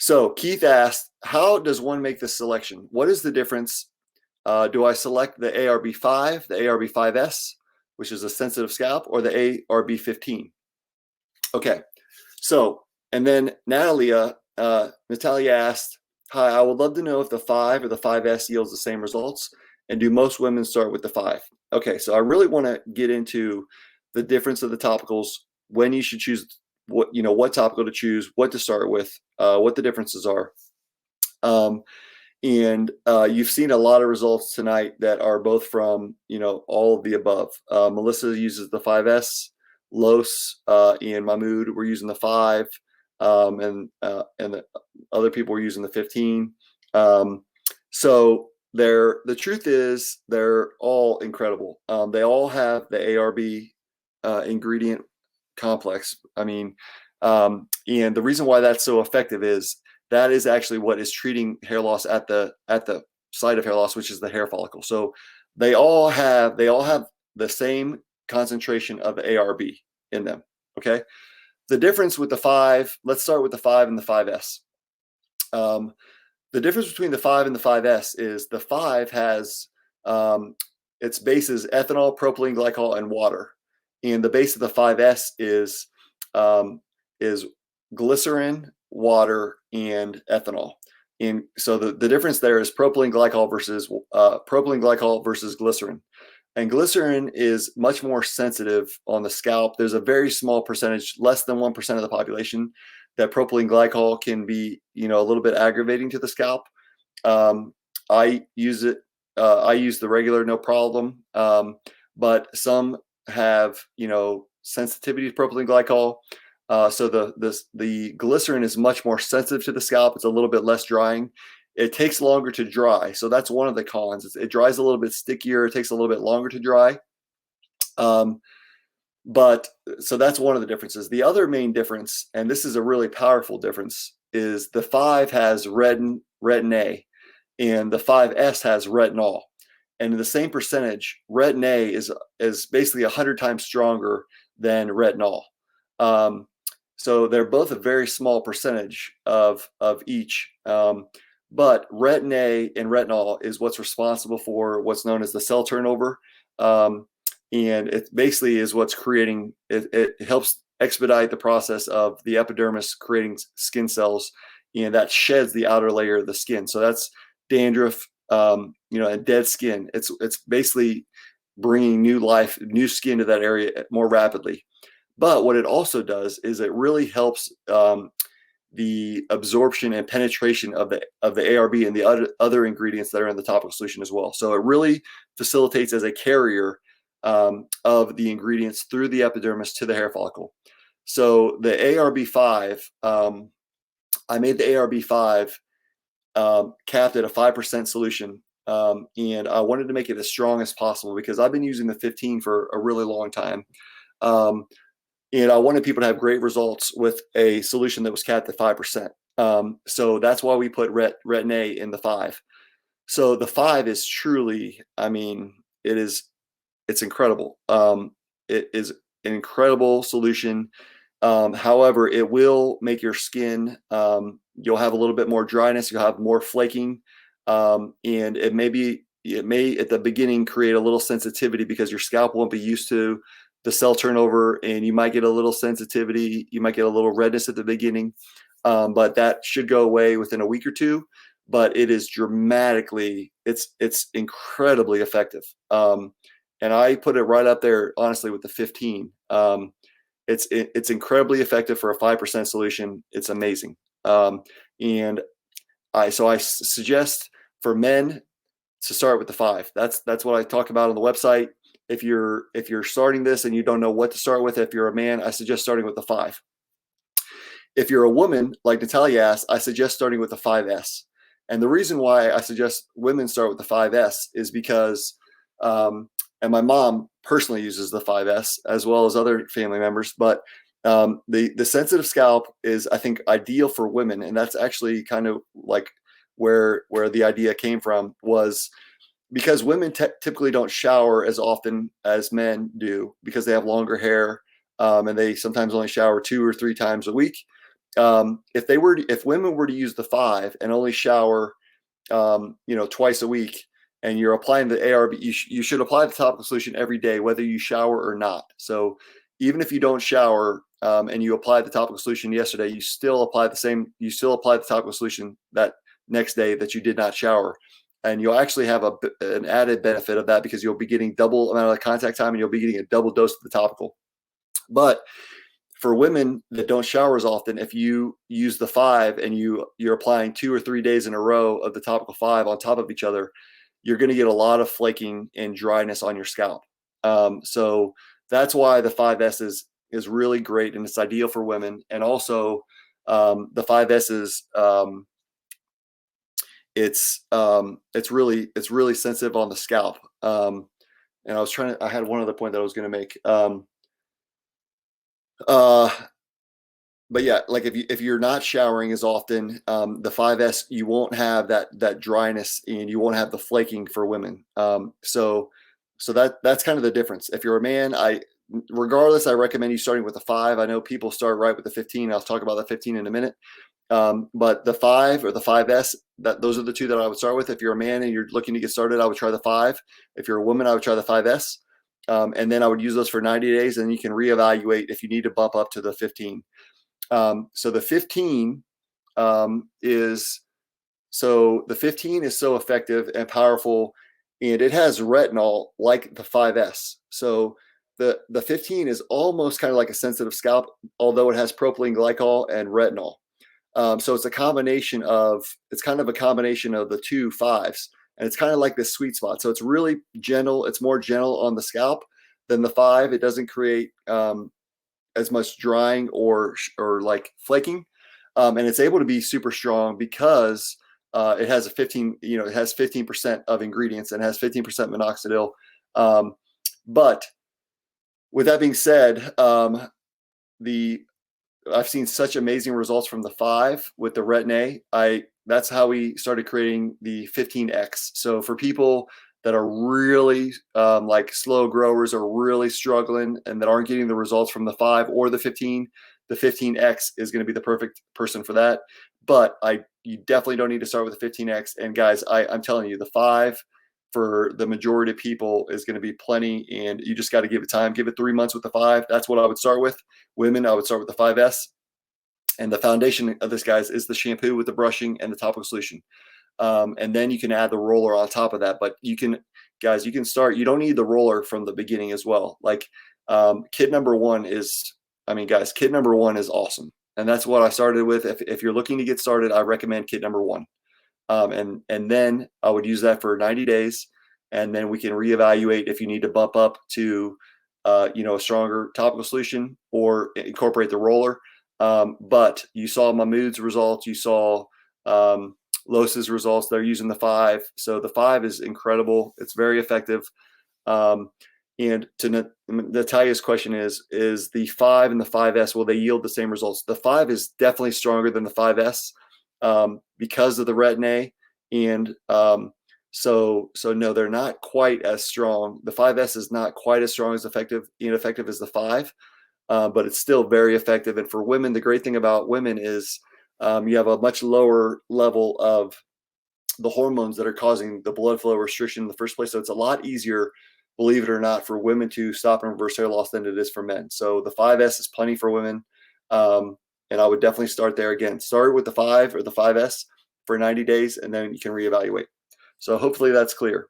So Keith asked, how does one make this selection? What is the difference? Do I select the ARB5, the ARB5S, which is a sensitive scalp, or the ARB15? Okay, so, and then Natalia asked, hi, I would love to know if the 5 or the 5S yields the same results, and do most women start with the 5? Okay, so I really want to get into the difference of the topicals, when you should choose what topical to choose, what to start with, what the differences are. And you've seen a lot of results tonight that are both from, all of the above. Melissa uses the 5S, Los and Mahmood were using the 5, and the other people were using the 15. So the truth is they're all incredible. They all have the ARB ingredient complex. And the reason why that's so effective is that is actually what is treating hair loss at the site of hair loss, which is the hair follicle. So they all have the same concentration of ARB in them. Okay. The difference with the 5, let's start with the 5 and the 5S. The difference between the 5 and the 5S is the 5 has its base is ethanol, propylene glycol, and water. And the base of the 5S is glycerin, water, and ethanol. And so the difference there is propylene glycol versus glycerin. And glycerin is much more sensitive on the scalp. There's a very small percentage, less than 1% of the population, that propylene glycol can be, a little bit aggravating to the scalp. I use it. I use the regular, no problem. But some have, sensitivity to propylene glycol. So the glycerin is much more sensitive to the scalp. It's a little bit less drying. It takes longer to dry. So that's one of the cons. It dries a little bit stickier. It takes a little bit longer to dry. But so that's one of the differences. The other main difference, and this is a really powerful difference, is the 5 has retin-A and the 5S has retinol. And in the same percentage, retin-A is basically 100 times stronger than retinol. So they're both a very small percentage of each. But retin-A and retinol is what's responsible for what's known as the cell turnover. And it basically is what's creating, it helps expedite the process of the epidermis creating skin cells, and that sheds the outer layer of the skin. So that's dandruff, and dead skin. It's basically bringing new life, new skin to that area more rapidly. But what it also does is it really helps the absorption and penetration of the ARB and the other ingredients that are in the topical solution as well. So it really facilitates as a carrier of the ingredients through the epidermis to the hair follicle. So the ARB5, I made the ARB5 capped at a 5% solution. And I wanted to make it as strong as possible because I've been using the 15 for a really long time. And I wanted people to have great results with a solution that was capped at 5%. So that's why we put retin-A in the 5. So the 5 is truly, it's incredible. It is an incredible solution. However, it will make your skin, you'll have a little bit more dryness, you'll have more flaking, and it may at the beginning create a little sensitivity because your scalp won't be used to the cell turnover, and you might get a little sensitivity, you might get a little redness at the beginning, but that should go away within a week or two. But it is dramatically, it's incredibly effective. And I put it right up there, honestly, with the 15. It's incredibly effective for a 5% solution. It's amazing. And I suggest for men to start with the 5. That's what I talk about on the website. If you're starting this and you don't know what to start with, if you're a man, I suggest starting with the 5. If you're a woman, like Natalia asked, I suggest starting with the 5S. And the reason why I suggest women start with the 5S is because, and my mom personally uses the 5S as well as other family members, but the sensitive scalp is, I think, ideal for women. And that's actually kind of like where the idea came from, was because women typically don't shower as often as men do because they have longer hair, and they sometimes only shower 2 or 3 times a week. if women were to use the 5 and only shower, twice a week, and you're applying the ARB, you should apply the topical solution every day, whether you shower or not. So even if you don't shower and you apply the topical solution yesterday, you still apply the topical solution that next day that you did not shower. And you'll actually have an added benefit of that because you'll be getting double amount of contact time and you'll be getting a double dose of the topical. But for women that don't shower as often, if you use the 5 and you're applying 2 or 3 days in a row of the topical 5 on top of each other, you're going to get a lot of flaking and dryness on your scalp. So that's why the 5S is really great and it's ideal for women. And also the 5S is it's really sensitive on the scalp. And I had one other point that I was going to make. But yeah, like if you're not showering as often, the 5S, you won't have that dryness and you won't have the flaking for women. So that's kind of the difference. If you're a man, regardless, I recommend you starting with the 5. I know people start right with the 15. I'll talk about the 15 in a minute. But the 5 or the 5S, those are the two that I would start with. If you're a man and you're looking to get started, I would try the 5. If you're a woman, I would try the 5S. And then I would use those for 90 days, and you can reevaluate if you need to bump up to the 15. So the 15 is so effective and powerful, and it has retinol like the 5S. So the 15 is almost kind of like a sensitive scalp, although it has propylene glycol and retinol. So it's kind of a combination of the two 5s, and it's kind of like this sweet spot. So it's really gentle. It's more gentle on the scalp than the 5. It doesn't create as much drying or like flaking, and it's able to be super strong because it has it has 15% of ingredients and has 15% minoxidil. But with that being said, I've seen such amazing results from the 5 with the Retin-A. That's how we started creating the 15X. So for people that are really like slow growers or really struggling and that aren't getting the results from the 5 or the 15, the 15X is going to be the perfect person for that. But you definitely don't need to start with the 15X. And guys, I'm telling you, the 5 for the majority of people is going to be plenty, and you just got to give it time. Give it 3 months with the 5. That's what I would start with. Women, I would start with the 5S. And the foundation of this, guys, is the shampoo with the brushing and the topical solution. And then you can add the roller on top of that. But you can start. You don't need the roller from the beginning as well. Like kit number 1 is awesome. And that's what I started with. If you're looking to get started, I recommend kit number 1. And then I would use that for 90 days. And then we can reevaluate if you need to bump up to, a stronger topical solution or incorporate the roller. But you saw Mahmoud's results. You saw Los's results. They're using the 5. So the 5 is incredible. It's very effective. And to Natalia's question is the 5 and the 5S, will they yield the same results? The 5 is definitely stronger than the 5S because of the Retin-A. And so no, they're not quite as strong. The 5S is not quite as strong as ineffective as the 5. But it's still very effective. And for women, the great thing about women is you have a much lower level of the hormones that are causing the blood flow restriction in the first place. So it's a lot easier, believe it or not, for women to stop and reverse hair loss than it is for men. So the 5S is plenty for women. And I would definitely start there again. Start with the 5 or the 5S for 90 days, and then you can reevaluate. So hopefully that's clear.